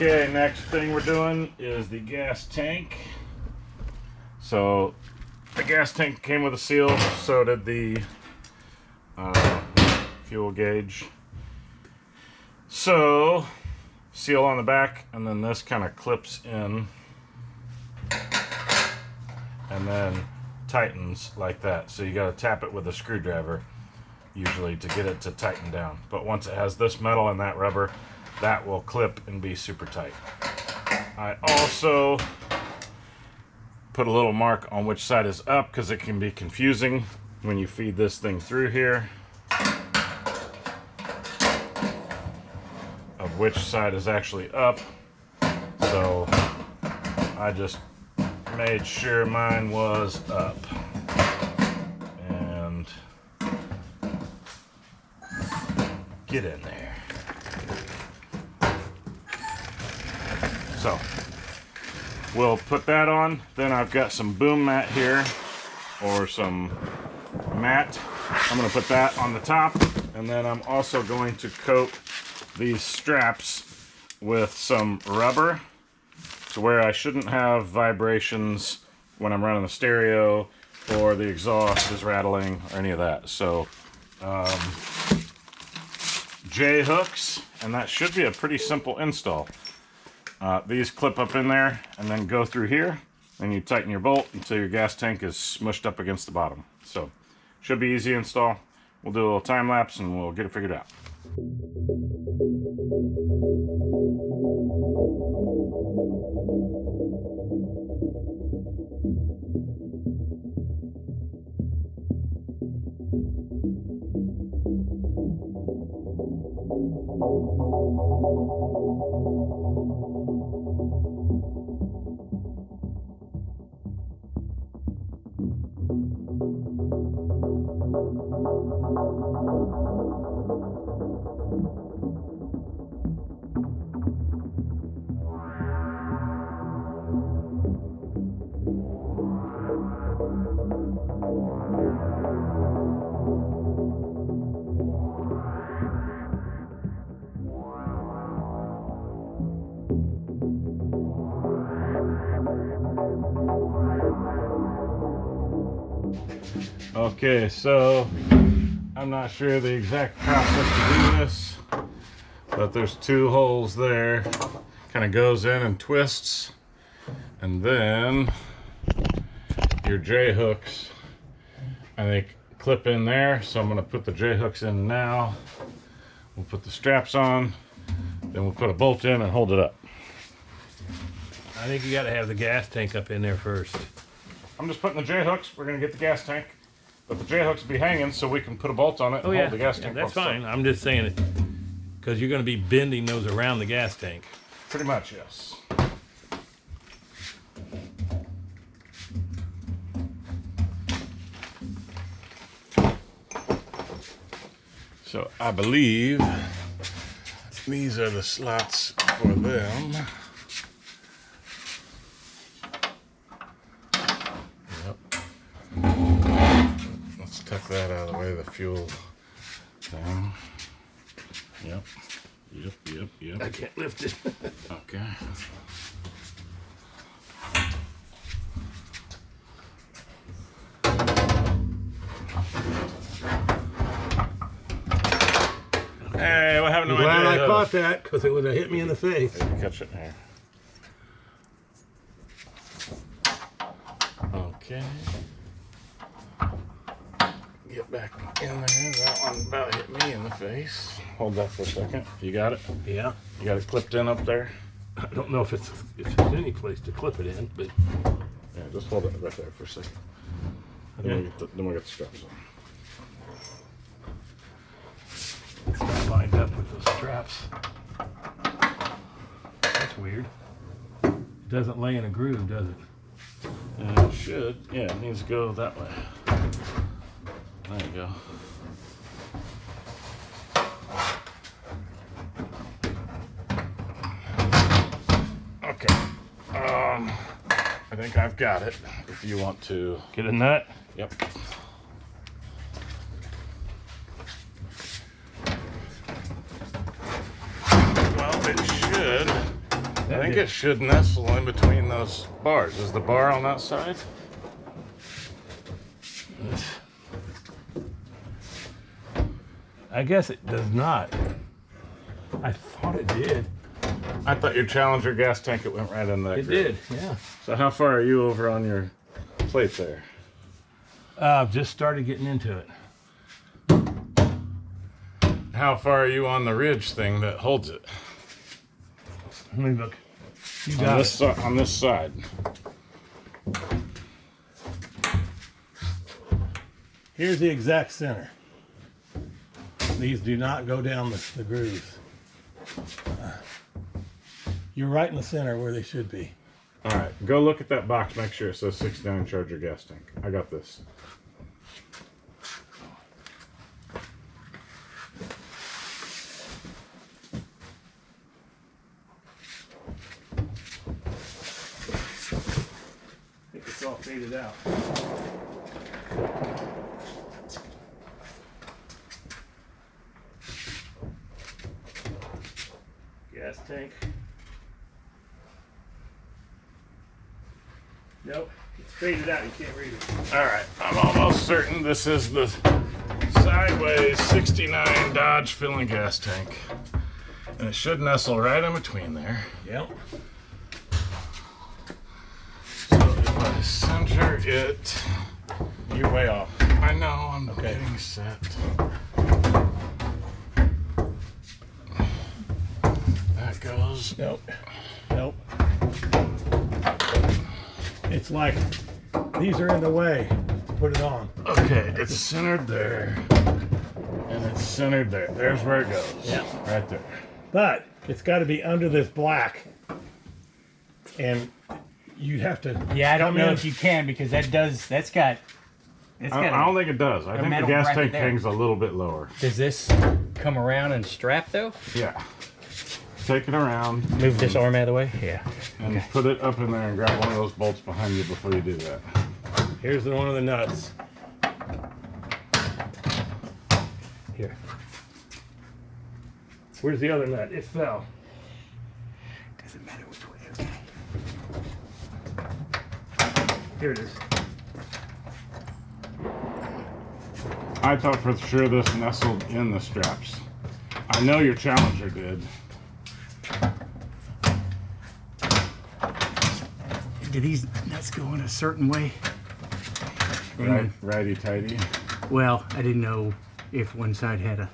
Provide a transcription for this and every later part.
Okay, next thing we're doing is the gas tank. So the gas tank came with a seal, so did the fuel gauge. So seal on the back, and then this kind of clips in and then tightens like that. So you got to tap it with a screwdriver usually to get it to tighten down. But once it has this metal and that rubber, that will clip and be super tight. I also put a little mark on which side is up because it can be confusing when you feed this thing through here of which side is actually up. So I just made sure mine was up. And get in there. So we'll put that on. Then I've got some boom mat here, or some mat. I'm going to put that on the top, and then I'm also going to coat these straps with some rubber to where I shouldn't have vibrations when I'm running the stereo or the exhaust is rattling or any of that. So J-hooks, and that should be a pretty simple install. These clip up in there and then go through here, and you tighten your bolt until your gas tank is smushed up against the bottom. So should be easy install. We'll do a little time lapse and we'll get it figured out. Okay, so I'm not sure the exact process to do this, but there's two holes there. Kind of goes in and twists, and then your J-hooks, I think, clip in there. So I'm going to put the J-hooks in now. We'll put the straps on, then we'll put a bolt in and hold it up. I think you got to have the gas tank up in there first. I'm just putting the J-hooks. We're going to get the gas tank. But the J-hooks will be hanging so we can put a bolt on it and hold the gas tank. That's fine. I'm just saying it because you're going to be bending those around the gas tank. Pretty much, yes. So I believe these are the slots for them. Tuck that out of the way, the fuel thing. Yep. I can't lift it. Okay. Hey, what happened to my Glad I J-hooks? caught that because it would have hit me in the face. Maybe catch it here. Okay. Get back in there. That one about hit me in the face. Hold that for a second. You got it? Yeah. You got it clipped in up there? I don't know if there's any place to clip it in, but Yeah, just hold it right there for a second. Then we'll get the straps on. it's not lined up with those straps. That's weird. It doesn't lay in a groove, does it? It should. Yeah, it needs to go that way. There you go. Okay. I think I've got it. If you want to Get a nut. Yep. Well, it should I think it should nestle in between those bars. Is the bar on that side? I guess it does not. I thought it did. I thought your Challenger gas tank, it went right in that It groove. did, yeah. So how far are you over on your plate there? I've just started getting into it. How far are you on the ridge thing that holds it? Let me look. You On got this, it. on this side. Here's the exact center. These do not go down the grooves. You're right in the center where they should be. All right, go look at that box. Make sure it says 69 Charger gas tank. I got this. I think it's all faded out. Gas tank. Nope, it's faded out. You can't read it. All right, I'm almost certain this is the sideways 69 Dodge filling gas tank. And it should nestle right in between there. Yep. So if I center it, You're way off. I know I'm Okay. getting set. That goes. Nope. Nope. It's like these are in the way. Put it on. Okay, it's centered there. And it's centered there. There's where it goes. Yeah. Right there. But it's got to be under this black. And you have to. Yeah, I don't come know in. if you can because that's got. I don't think it does. I think the metal gas bracket tank there. hangs a little bit lower. Does this come around and strap though? Yeah. Take it around Move this arm out of the way. Yeah. and put it up in there and grab one of those bolts behind you before you do that. Here's one of the nuts. Here. Where's the other nut? It fell. Doesn't matter which way. Okay. Here it is. I thought for sure this nestled in the straps. I know your Challenger did. Do these nuts go in a certain way? Right, righty-tighty. Well, I didn't know if one side had a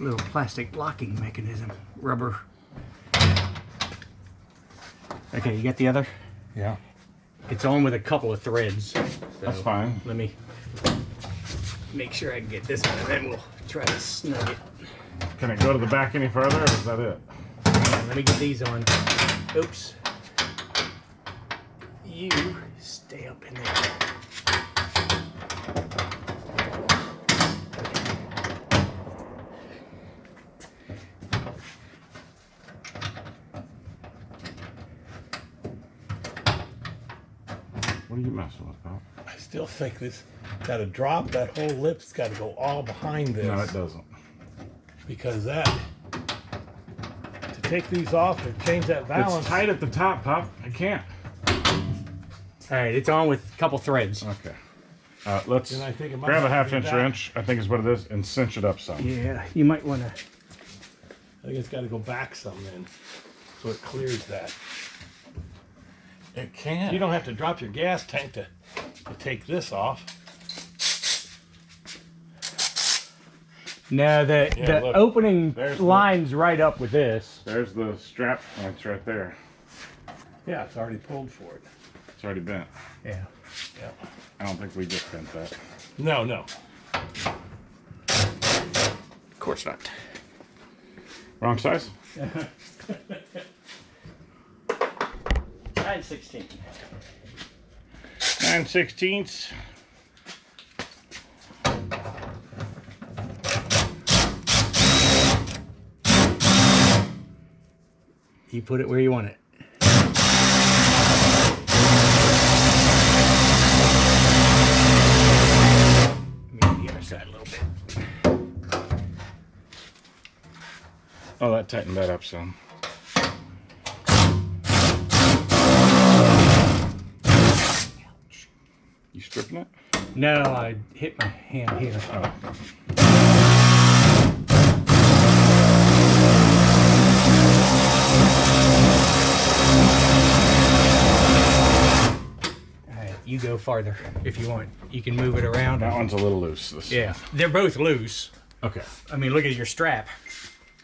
little plastic locking mechanism, rubber. Okay, you got the other? Yeah. It's on with a couple of threads. That's so fine. Let me make sure I can get this one, and then we'll try to snug it. Can it go to the back any further, or is that it? Let me get these on. Oops. You stay up in there. What are you messing with, Pop? I still think this got to drop. That whole lip's got to go all behind this. No, it doesn't. Because that, to take these off and change that balance. It's tight at the top, Pop. I can't. All right, it's on with a couple threads. Okay. Let's Then I think it might grab a have to be half-inch back. wrench, I think is what it is, and cinch it up some. Yeah, you might want to. I think it's got to go back some then, so it clears that. It can't. You don't have to drop your gas tank to take this off. No, the look, opening there's the- lines right up with this. There's the strap points right there. Yeah, it's already pulled for it. It's already bent. Yeah. Yeah. I don't think we just bent that. No, no. Of course not. Wrong size? 9/16. 9/16. You put it where you want it. Maybe the other side a little bit. Oh, that tightened that up some. stripping it? No, I hit my hand here. Alright, you go farther if you want. You can move it around. That one's a little loose. This. Yeah, they're both loose. Okay. I mean, look at your strap.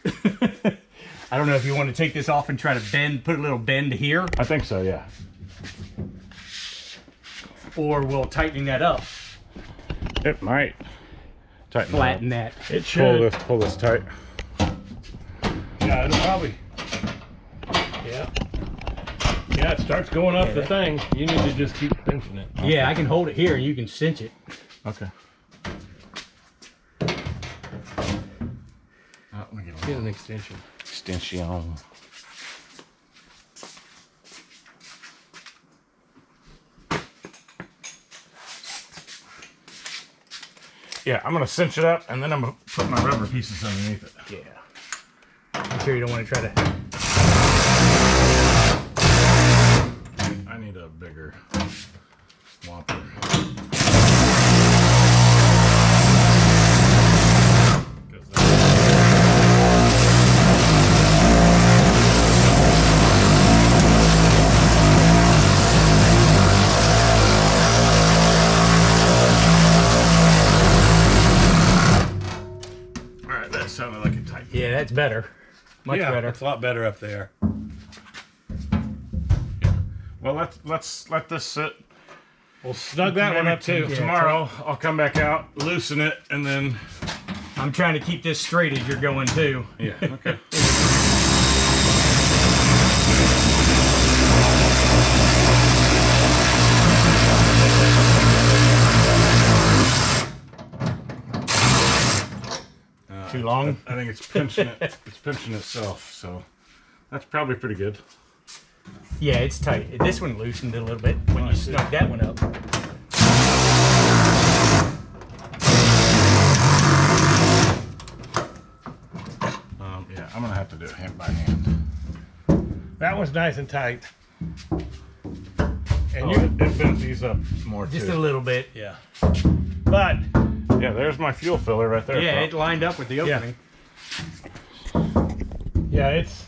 I don't know if you want to take this off and try to bend, put a little bend here, I think so, yeah. or we'll tighten that up, It might tighten flatten that. It should. Pull this tight. Yeah, it'll probably. Yeah. Yeah, it starts going up the thing. You need to just keep pinching it. Yeah, I can hold it here and you can cinch it. Okay. Let me Get an extension. extension. Yeah, I'm gonna cinch it up and then I'm gonna put my rubber pieces underneath it. Yeah. I'm sure you don't want to try to. I need a bigger whopper. Alright, that sounded like it tight. Yeah, that's better. Much better. It's a lot better up there. Well, let's let this sit. We'll snug that one up too. Yeah. Tomorrow I'll come back out, loosen it, and then I'm trying to keep this straight as you're going too. yeah, okay. Too long? I think it's pinching it. It's pinching itself, so that's probably pretty good. Yeah, it's tight. This one loosened a little bit when you snug that one up. Yeah, I'm gonna have to do it hand by hand. That one's nice and tight. And It bent these up more Just too. a little bit. yeah. But Yeah, there's my fuel filler right there. Yeah, Pop. it lined up with the opening. yeah, it's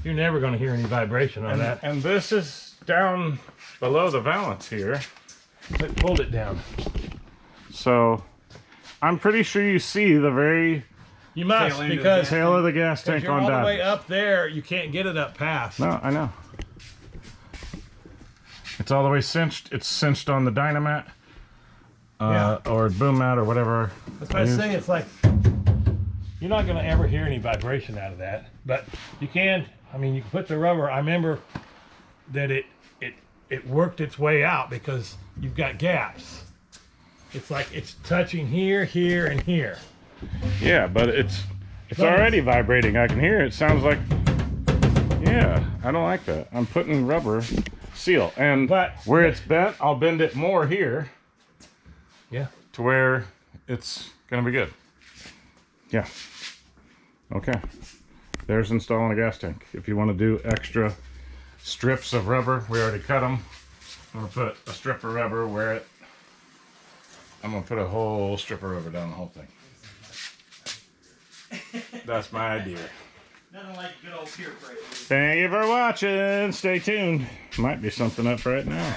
you're never gonna hear any vibration on that. And this is down below the valance here. It pulled it down. So I'm pretty sure you see the very You must Tail end of the because tail of the gas tank you're on all the Dodge. way up there. You can't get it up past. No, I know. It's all the way cinched. It's cinched on the Dynamat. Or boom mat or whatever. That's what I say. It's like you're not gonna ever hear any vibration out of that, but you can. I mean, you can put the rubber. I remember that it worked its way out because you've got gaps. It's like it's touching here, here, and here. Yeah, but it's already vibrating. I can hear it. It sounds like, yeah, I don't like that. I'm putting rubber seal, and But- where it's bent, I'll bend it more here Yeah. to where it's gonna be good. Yeah. Okay. There's installing a gas tank. If you want to do extra strips of rubber, we already cut them. I'm gonna put a strip of rubber where it. I'm gonna put a whole strip of rubber down the whole thing. That's my idea. Nothing like good old peer pressure. Thank you for watching. Stay tuned. Might be something up right now.